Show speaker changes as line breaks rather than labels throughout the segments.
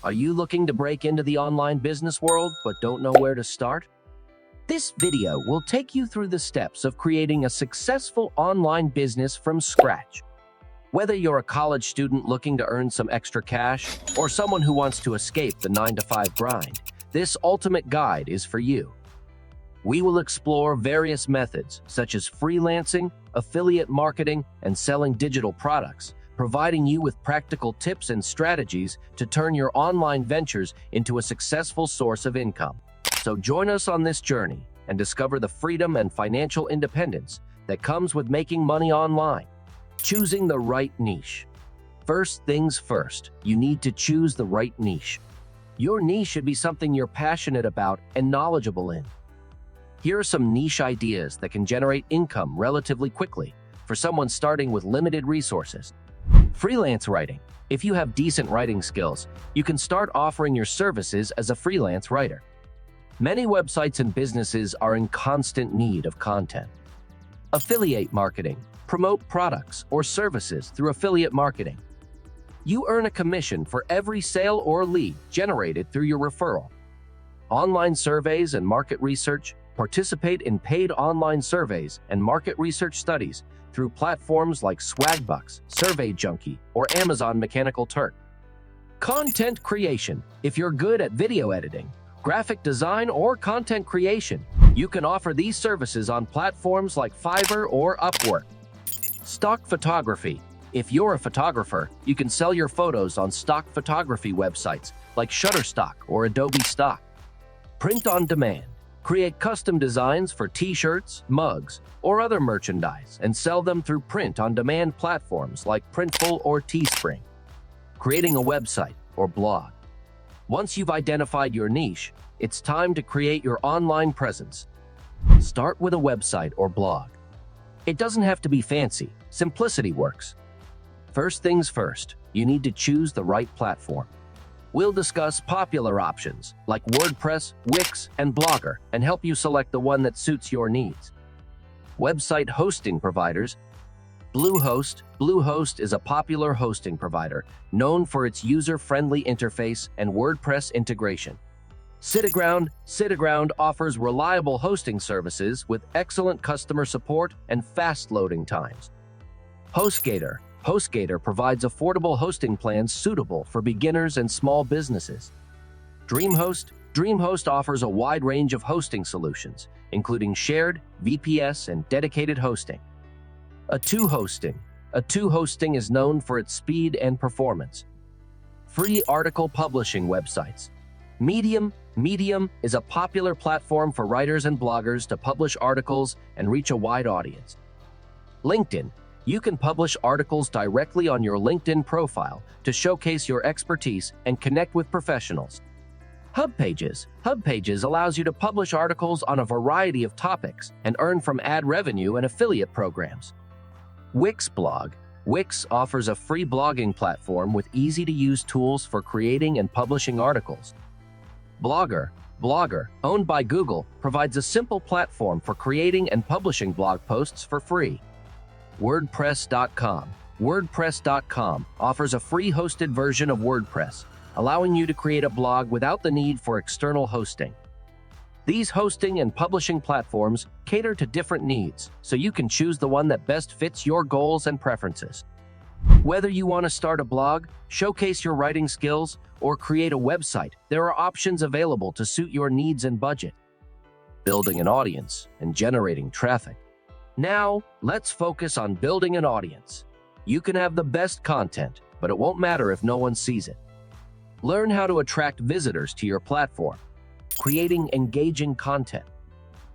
Are you looking to break into the online business world but don't know where to start? This video will take you through the steps of creating a successful online business from scratch. Whether you're a college student looking to earn some extra cash or someone who wants to escape the 9-to-5 grind, this ultimate guide is for you. We will explore various methods such as freelancing, affiliate marketing, and selling digital products, providing you with practical tips and strategies to turn your online ventures into a successful source of income. So join us on this journey and discover the freedom and financial independence that comes with making money online. Choosing the right niche. First things first, you need to choose the right niche. Your niche should be something you're passionate about and knowledgeable in. Here are some niche ideas that can generate income relatively quickly for someone starting with limited resources. Freelance writing. If you have decent writing skills, you can start offering your services as a freelance writer. Many websites and businesses are in constant need of content. Affiliate marketing. Promote products or services through affiliate marketing. You earn a commission for every sale or lead generated through your referral. Online surveys and market research. Participate in paid online surveys and market research studies through platforms like Swagbucks, Survey Junkie, or Amazon Mechanical Turk. Content creation. If you're good at video editing, graphic design, or content creation, you can offer these services on platforms like Fiverr or Upwork. Stock photography. If you're a photographer, you can sell your photos on stock photography websites like Shutterstock or Adobe Stock. Print on demand. Create custom designs for t-shirts, mugs, or other merchandise and sell them through print-on-demand platforms like Printful or Teespring. Creating a website or blog. Once you've identified your niche, it's time to create your online presence. Start with a website or blog. It doesn't have to be fancy. Simplicity works. First things first, you need to choose the right platform. We'll discuss popular options like WordPress, Wix, and Blogger and help you select the one that suits your needs. Website hosting providers. Bluehost. Bluehost is a popular hosting provider known for its user-friendly interface and WordPress integration. SiteGround. SiteGround offers reliable hosting services with excellent customer support and fast loading times. HostGator. HostGator provides affordable hosting plans suitable for beginners and small businesses. DreamHost. DreamHost offers a wide range of hosting solutions, including shared, VPS, and dedicated hosting. A2 Hosting. A2 Hosting is known for its speed and performance. Free article publishing websites. Medium. Medium is a popular platform for writers and bloggers to publish articles and reach a wide audience. LinkedIn. You can publish articles directly on your LinkedIn profile to showcase your expertise and connect with professionals. HubPages. HubPages allows you to publish articles on a variety of topics and earn from ad revenue and affiliate programs. Wix Blog. Wix offers a free blogging platform with easy-to-use tools for creating and publishing articles. Blogger. Blogger, owned by Google, provides a simple platform for creating and publishing blog posts for free. WordPress.com. WordPress.com offers a free hosted version of WordPress, allowing you to create a blog without the need for external hosting. These hosting and publishing platforms cater to different needs, so you can choose the one that best fits your goals and preferences. Whether you want to start a blog, showcase your writing skills, or create a website, there are options available to suit your needs and budget. Building an audience and generating traffic. Now, let's focus on building an audience. You can have the best content, but it won't matter if no one sees it. Learn how to attract visitors to your platform. Creating engaging content.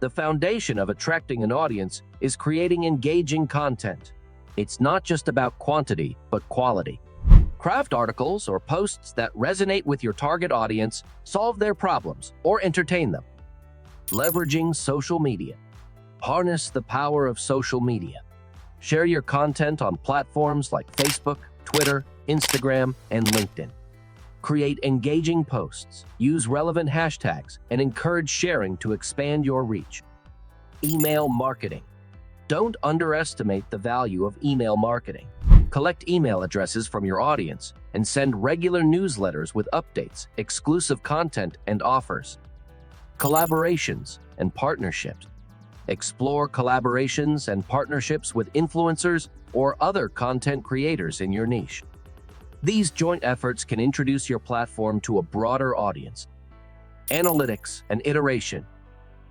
The foundation of attracting an audience is creating engaging content. It's not just about quantity, but quality. Craft articles or posts that resonate with your target audience, solve their problems, or entertain them. Leveraging social media. Harness the power of social media. Share your content on platforms like Facebook, Twitter, Instagram, and LinkedIn. Create engaging posts, use relevant hashtags, and encourage sharing to expand your reach. Email marketing. Don't underestimate the value of email marketing. Collect email addresses from your audience and send regular newsletters with updates, exclusive content, and offers. Collaborations and partnerships. Explore collaborations and partnerships with influencers or other content creators in your niche. These joint efforts can introduce your platform to a broader audience. Analytics and iteration.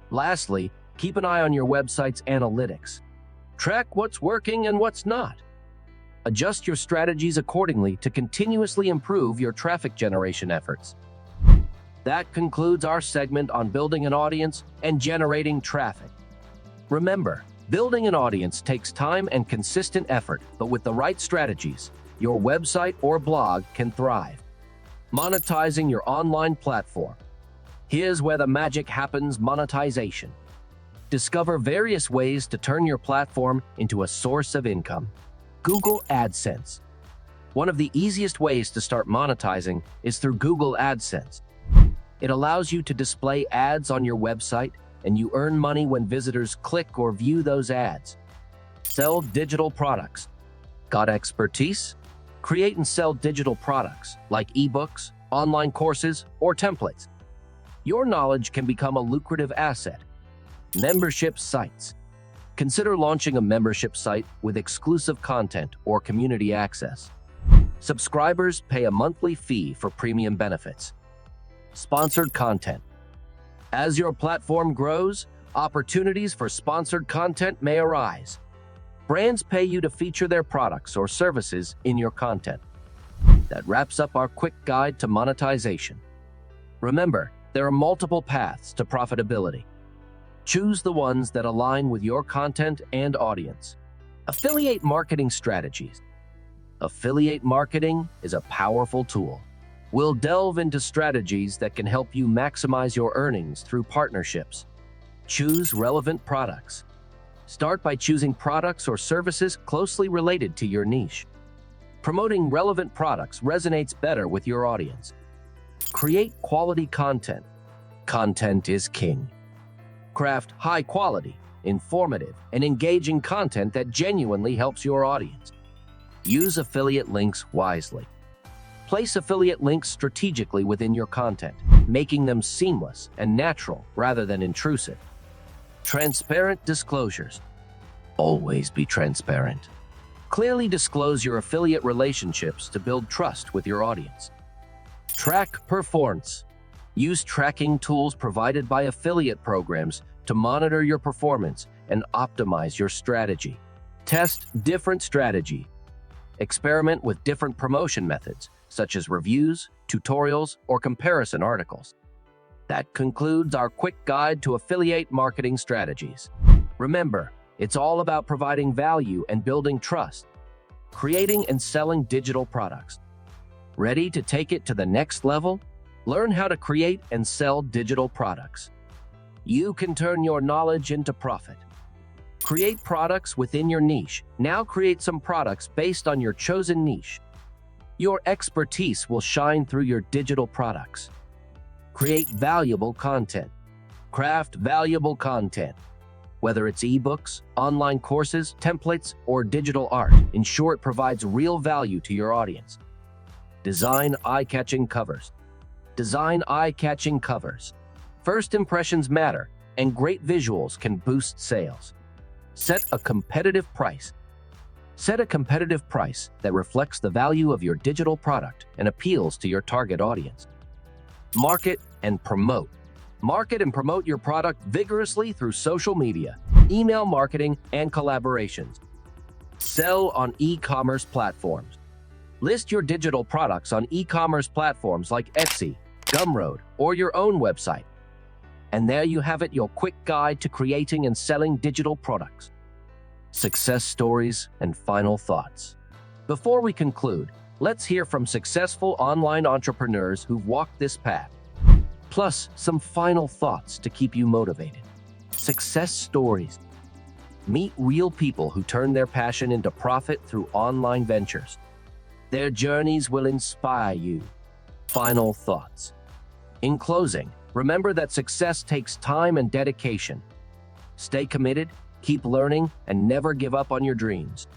Lastly, keep an eye on your website's analytics. Track what's working and what's not. Adjust your strategies accordingly to continuously improve your traffic generation efforts. That concludes our segment on building an audience and generating traffic. Remember, building an audience takes time and consistent effort, but with the right strategies, your website or blog can thrive. Monetizing your online platform. Here's where the magic happens: monetization. Discover various ways to turn your platform into a source of income. Google AdSense. One of the easiest ways to start monetizing is through Google AdSense. It allows you to display ads on your website, and you earn money when visitors click or view those ads. Sell digital products. Got expertise? Create and sell digital products like ebooks, online courses, or templates. Your knowledge can become a lucrative asset. Membership sites. Consider launching a membership site with exclusive content or community access. Subscribers pay a monthly fee for premium benefits. Sponsored content. As your platform grows, opportunities for sponsored content may arise. Brands pay you to feature their products or services in your content. That wraps up our quick guide to monetization. Remember, there are multiple paths to profitability. Choose the ones that align with your content and audience. Affiliate marketing strategies. Affiliate marketing is a powerful tool. We'll delve into strategies that can help you maximize your earnings through partnerships. Choose relevant products. Start by choosing products or services closely related to your niche. Promoting relevant products resonates better with your audience. Create quality content. Content is king. Craft high-quality, informative, and engaging content that genuinely helps your audience. Use affiliate links wisely. Place affiliate links strategically within your content, making them seamless and natural rather than intrusive. Transparent disclosures. Always be transparent. Clearly disclose your affiliate relationships to build trust with your audience. Track performance. Use tracking tools provided by affiliate programs to monitor your performance and optimize your strategy. Test different strategy. Experiment with different promotion methods, such as reviews, tutorials, or comparison articles. That concludes our quick guide to affiliate marketing strategies. Remember, it's all about providing value and building trust, creating and selling digital products. Ready to take it to the next level? Learn how to create and sell digital products. You can turn your knowledge into profit. Create products within your niche. Now create some products based on your chosen niche. Your expertise will shine through your digital products. Create valuable content. Craft valuable content. Whether it's ebooks, online courses, templates, or digital art, ensure it provides real value to your audience. Design eye-catching covers. Design eye-catching covers. First impressions matter, and great visuals can boost sales. Set a competitive price. Set a competitive price that reflects the value of your digital product and appeals to your target audience. Market and promote. Market and promote your product vigorously through social media, email marketing, and collaborations. Sell on e-commerce platforms. List your digital products on e-commerce platforms like Etsy, Gumroad, or your own website. And there you have it, your quick guide to creating and selling digital products. Success stories and final thoughts. Before we conclude, let's hear from successful online entrepreneurs who've walked this path. Plus, some final thoughts to keep you motivated. Success stories. Meet real people who turn their passion into profit through online ventures. Their journeys will inspire you. Final thoughts. In closing, remember that success takes time and dedication. Stay committed, keep learning, and never give up on your dreams.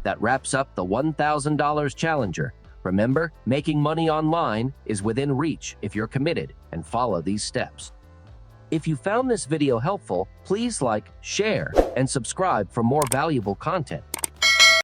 That wraps up the $1,000 Challenger, Remember, making money online is within reach if you're committed and follow these steps. If you found this video helpful, please like, share, and subscribe for more valuable content.